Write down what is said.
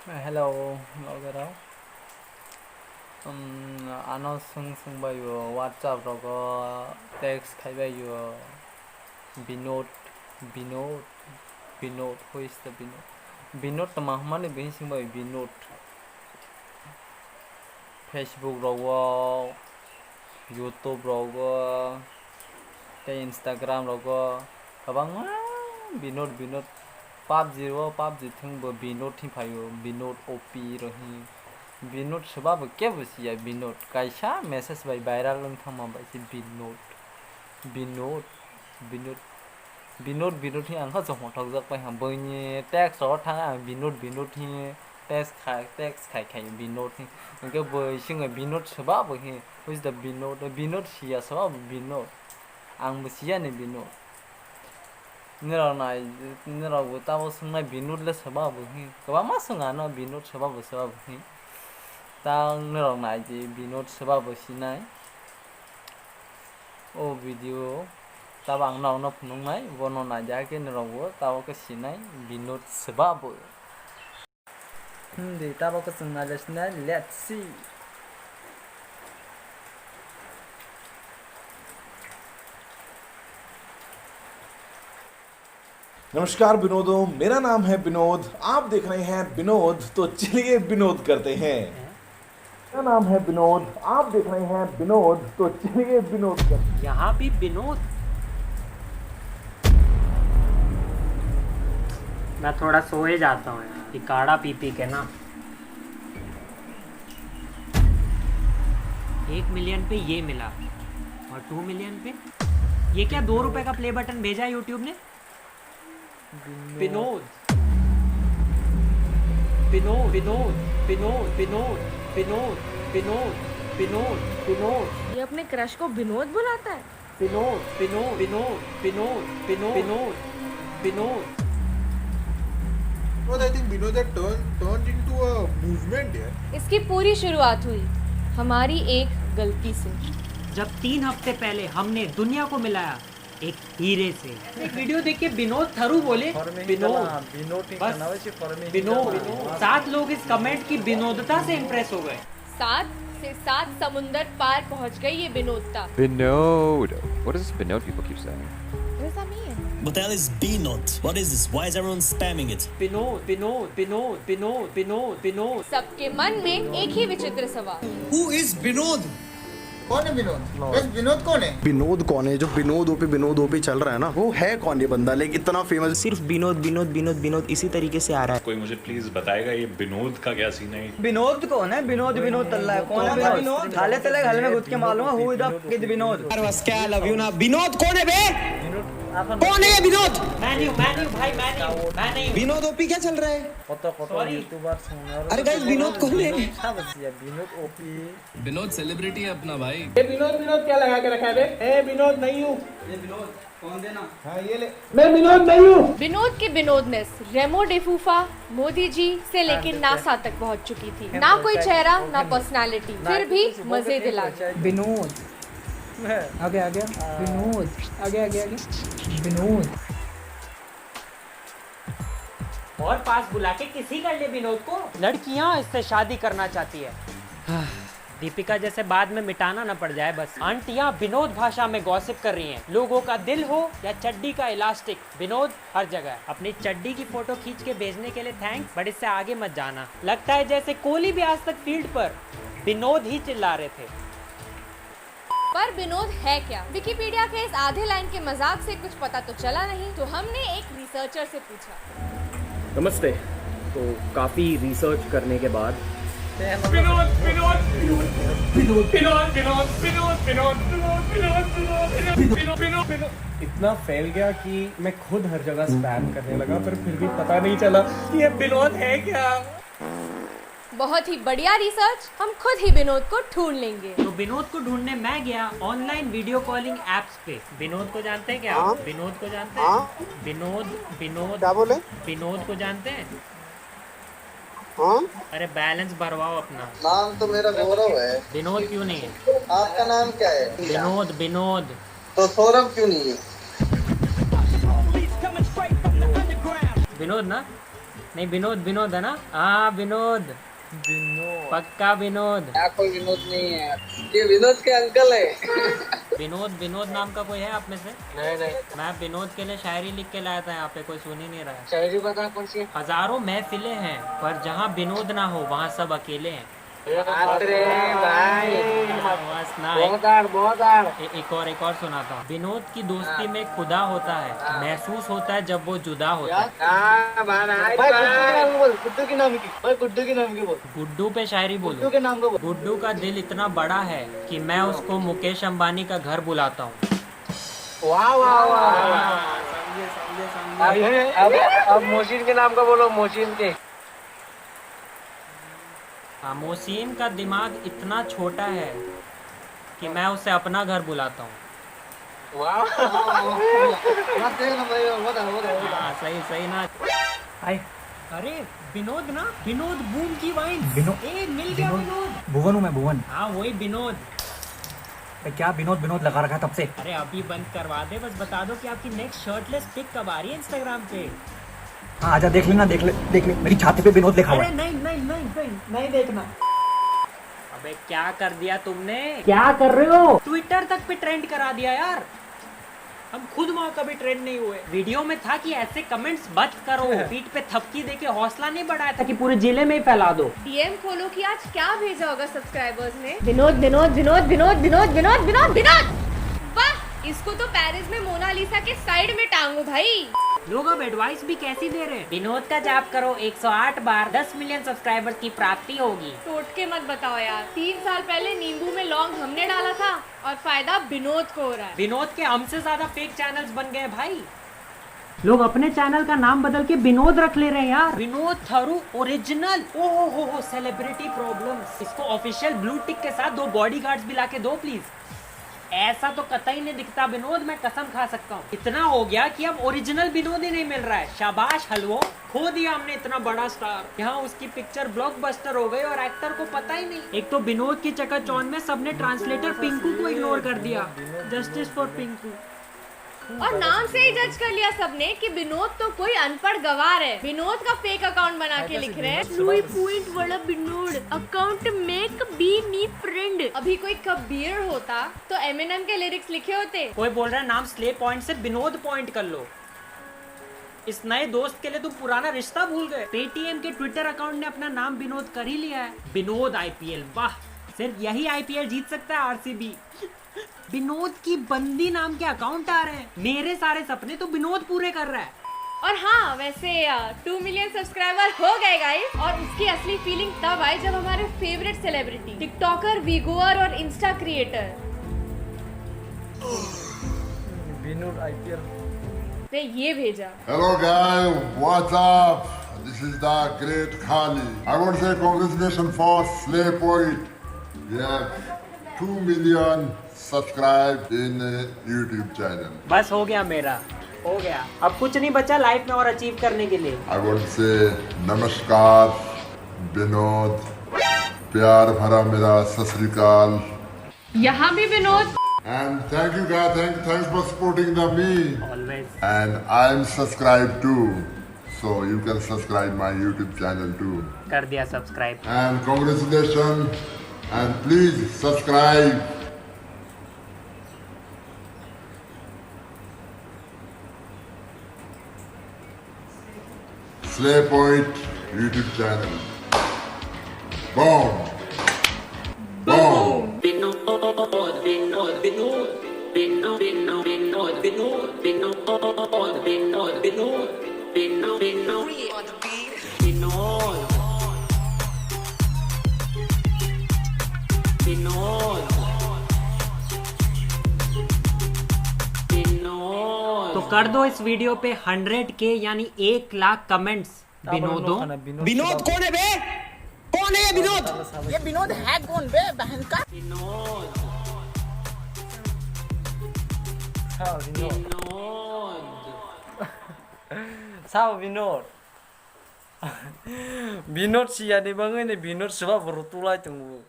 Hello, Logero. Ano sung bayo WhatsApp rogo text kaibayo Binod Binod Binod. Who is the Binod? Binod to mahmani behin singbayo Binod. Facebook rogo, YouTube rogo, te Instagram rogo. Kabang Binod Binod. PUBG thingbo Binod thing payo Binod OP rohi. Binod sebab क्या बसिया Binod कैसा message भाई viral lung था मां भाई से Binod Binod Binod Binod ही आंखा जो होठक जग पाई हम बनी टैक्स और था Binod ही टैक्स खाई Binod ही उनके busing Binod sebab he who is the Binod Siya sebab Binod आं बसिया ने Binod निराव ताव संग Binod ले sebab ही कबा मा संगानो Binod sebab he tang nirong nai ji Binod sebab sinai o video tabang nau na phunung nai bono na ja ke nirong wo taw ka sinai Binod sebab hindi taw ka sunna lesna let's see नमस्कार विनोदों, मेरा नाम है विनोद। आप देख रहे हैं विनोद, तो चलिए विनोद करते हैं। मेरा नाम है विनोद, आप देख रहे हैं विनोद, तो चलिए विनोद करते हैं। यहाँ भी विनोद। मैं थोड़ा सोए जाता हूँ यार, ये काढ़ा पी पी के ना। 1 मिलियन पे ये मिला और 2 मिलियन पे ये क्या 2 रुपए का प्ले बटन भेजा है यूट्यूब ने। विनोद विनोद विनोद विनोद विनोद विनोद विनोद विनोद विनोद ये अपने क्रश को विनोद बुलाता है। Vinod Vinod Vinod Vinod Vinod Vinod Vinod But I think Vinod had turned into a movement here. इसकी पूरी शुरुआत हुई हमारी एक गलती से। जब 3 हफ्ते पहले हमने दुनिया को मिलाया एक हीरे से। एक वीडियो देख के विनोद थरू बोले विनोद बस विनोद। 7 लोग इस कमेंट की विनोदता से इम्प्रेस हो गए। 7 से 7 समुंदर पार पहुंच गई ये विनोदता। Binod. What does Binod people keep saying? What does that mean? What the hell is B-Note? What is this? Why is everyone spamming it? Vinod Vinod Vinod Vinod Vinod Vinod. सबके मन में एक ही विचित्र सवाल। Who is Binod? कौन है विनोद? बस विनोद कौन है? विनोद कौन है? जो विनोद ओपी चल रहा है ना, वो है कौन ये बंदा? लेकिन इतना फेमस सिर्फ विनोद विनोद विनोद विनोद इसी तरीके से आ रहा है। कोई मुझे प्लीज बताएगा ये विनोद का क्या सीन है? विनोद कौन है? विनोद तल्ला है। कौन है विनोद? हाले तले घर में घुस के मालूम है हु इज विनोद। यार बस क्या लव यू ना। विनोद कौन है बे? कौन है ये विनोद? मैन्यू भाई मैन्यू। विनोद ओपी क्या चल रहा है? कत यूट्यूबर अरे गाइस विनोद कौन है? Binod OP विनोद सेलिब्रिटी है अपना भाई। विनोद क्या लगा के रखा है बे? ए विनोद नहीं हूँ। ये विनोद कौन देना? हाँ ये ले। मैं विनोद नहीं हूँ। विनोद की विनोदनेस रेमो डिफूफा मोदी जी से लेकर नासा तक पहुंच चुकी थी। ना कोई चेहरा ना पर्सनालिटी, फिर भी मजे दिला गया। विनोद आगे विनोद आगे विनोद। और पास बुला के किसी कर ले विनोद को। लड़कियां इससे शादी करना चाहती है। दीपिका जैसे बाद में मिटाना ना पड़ जाए बस। आंटियां विनोद भाषा में गॉसिप कर रही हैं। लोगों का दिल हो या चड्डी का इलास्टिक, विनोद हर जगह। अपनी चड्डी की फोटो खींच के भेजने के लिए थैंक्स, बट इससे आगे मत जाना। लगता है जैसे कोहली भी आज तक फील्ड पर विनोद ही चिल्ला रहे थे। पर विनोद है क्या? विकिपीडिया के इस आधे लाइन के मजाक से कुछ पता तो चला नहीं, तो हमने एक रिसर्चर से पूछा। नमस्ते। तो काफी रिसर्च करने के बाद इतना फैल गया कि मैं खुद हर जगह स्पैम करने लगा, पर फिर भी पता नहीं चला कि ये विनोद है क्या। बहुत ही बढ़िया रिसर्च, हम खुद ही विनोद को ढूंढ लेंगे। तो विनोद को ढूंढने मैं गया ऑनलाइन वीडियो कॉलिंग एप्स पे। विनोद को जानते हैं क्या? विनोद को जानते हैं? विनोद क्या बोले? विनोद को जानते हैं? हाँ? अरे बैलेंस भरवाओ अपना। नाम तो मेरा गौरव है। विनोद क्यों नहीं है? आपका नाम क्या है? विनोद। तो सौरभ क्यों नहीं है? विनोद ना नहीं विनोद है ना? हाँ विनोद पक्का विनोद। कोई विनोद नहीं है, ये विनोद के अंकल है। विनोद नाम का कोई है आप में से? नहीं। मैं विनोद के लिए शायरी लिख के लाया था, यहाँ पे कोई सुन ही नहीं रहा है। शायरी बता कौन सी? हजारों महफिलें हैं पर जहाँ विनोद ना हो वहाँ सब अकेले हैं। अरे भाई बस ना, एक और सुनाता हूँ। विनोद की दोस्ती में खुदा होता है, महसूस होता है जब वो जुदा होता है। गुड्डू के नाम की बोल। गुड्डू पे शायरी बोलो। गुड्डू के नाम को बोल। गुड्डू का दिल इतना बड़ा है कि मैं उसको मुकेश अंबानी का घर बुलाता हूँ। वाह वाह वाह, समझे। अब मोहसिन के नाम का बोलो, मोहसिन के। हाँ, मोहसिन का दिमाग इतना छोटा है कि मैं उसे अपना घर बुलाता हूँ। वाह सही ना। अरे विनोद ना, विनोद बूम की वाइन। मिल गया विनोद। भुवन हूँ मैं, भुवन। हाँ वही विनोद। क्या विनोद लगा रखा तब से? अरे अभी बंद करवा दे, बस बता दो कि आपकी नेक्स्ट शर्टलेस पिक कब आ रही है इंस्टाग्राम पे। हाँ आजा, देख लेना, देख ले मेरी छाती पे विनोद लिखा हुआ है। नहीं देखना। अबे क्या कर दिया तुमने? क्या कर रहे हो? ट्विटर तक पे ट्रेंड करा दिया यार। हम खुद वहाँ कभी ट्रेंड नहीं हुए। वीडियो में था कि ऐसे कमेंट्स मत करो, पीठ पे थपकी देके हौसला नहीं बढ़ाया था कि पूरे जिले में ही फैला दो। डीएम खोलो कि आज क्या भेजा होगा सब्सक्राइबर्स ने। विनोद। वाह, इसको तो पेरिस में मोनालिसा के साइड में टांगो भाई। लोग अब एडवाइस भी कैसी दे रहे हैं। विनोद का जाप करो 108 बार, 10 मिलियन सब्सक्राइबर्स की प्राप्ति होगी। टोटके मत बताओ यार। 3 साल पहले नींबू में लौंग हमने डाला था और फायदा विनोद को हो रहा है। विनोद के हमसे ज्यादा फेक चैनल्स बन गए भाई। लोग अपने चैनल का नाम बदल के विनोद रख ले रहे हैं यार। विनोद थरू ओरिजिनल। ओहो सेलिब्रिटी प्रॉब्लम्स। इसको ऑफिशियल ब्लू टिक के साथ 2 बॉडीगार्ड्स भी लाके दो प्लीज। ऐसा तो कतई नहीं दिखता विनोद, मैं कसम खा सकता हूँ। इतना हो गया कि अब ओरिजिनल विनोद ही नहीं मिल रहा है। शाबाश हलवो, खो दिया हमने इतना बड़ा स्टार। यहाँ उसकी पिक्चर ब्लॉकबस्टर हो गई और एक्टर को पता ही नहीं। एक तो विनोद की चकाचौंध में सबने ट्रांसलेटर पिंकू को इग्नोर कर दिया। Justice for Pinku. और नाम से ही जज कर लिया सबने कि विनोद तो कोई अनपढ़ गवार है। विनोद का फेक अकाउंट बना के लिख रहे हैं लुई पॉइंट वाला Vinod account make be me friend. अभी कोई कबीर होता तो एमिनेम के लिरिक्स लिखे होते। कोई बोल रहा है नाम स्ले पॉइंट से विनोद पॉइंट कर लो। इस नए दोस्त के लिए तुम पुराना रिश्ता भूल गए। पेटीएम के ट्विटर अकाउंट ने अपना नाम विनोद कर ही लिया है। विनोद आईपीएल, वाह, सिर्फ यही आईपीएल जीत सकता है आरसीबी। विनोद की बंदी नाम के अकाउंट आ रहे हैं। मेरे सारे सपने तो विनोद पूरे कर रहा है। और हाँ, वैसे 2 मिलियन सब्सक्राइबर हो गए गाइस। और उसकी असली फीलिंग तब आई जब हमारे फेवरेट सेलिब्रिटी टिकटॉकर, वीगोअर और इंस्टा क्रिएटर विनोद आईपीएल ने ये भेजा। Hello guys, what's up? This is the great Khali. I want to say congratulations for Slay Point. Yeah, 2 million subscribed in YouTube channel. बस हो गया मेरा, हो गया। अब कुछ नहीं बचा लाइफ में और अचीव करने के लिए। I want to say नमस्कार विनोद, प्यार भरा मेरा सत श्री अकाल। यहाँ भी Vinod. And thank you guys, thanks for supporting me. Always. And I'm subscribed too, so you can subscribe my YouTube channel too. कर दिया subscribe. And congratulations, and please subscribe. Slay Point YouTube channel. Boom. Boom. तो कर दो इस video पे 100K यानी 1 lakh comments. Vinod कौन है बे? कौन है ये विनोद? ये विनोद है कौन बे? बहन का sao Vinod Vinod siya ni bangay ni Vinod sebab berutulai tunggu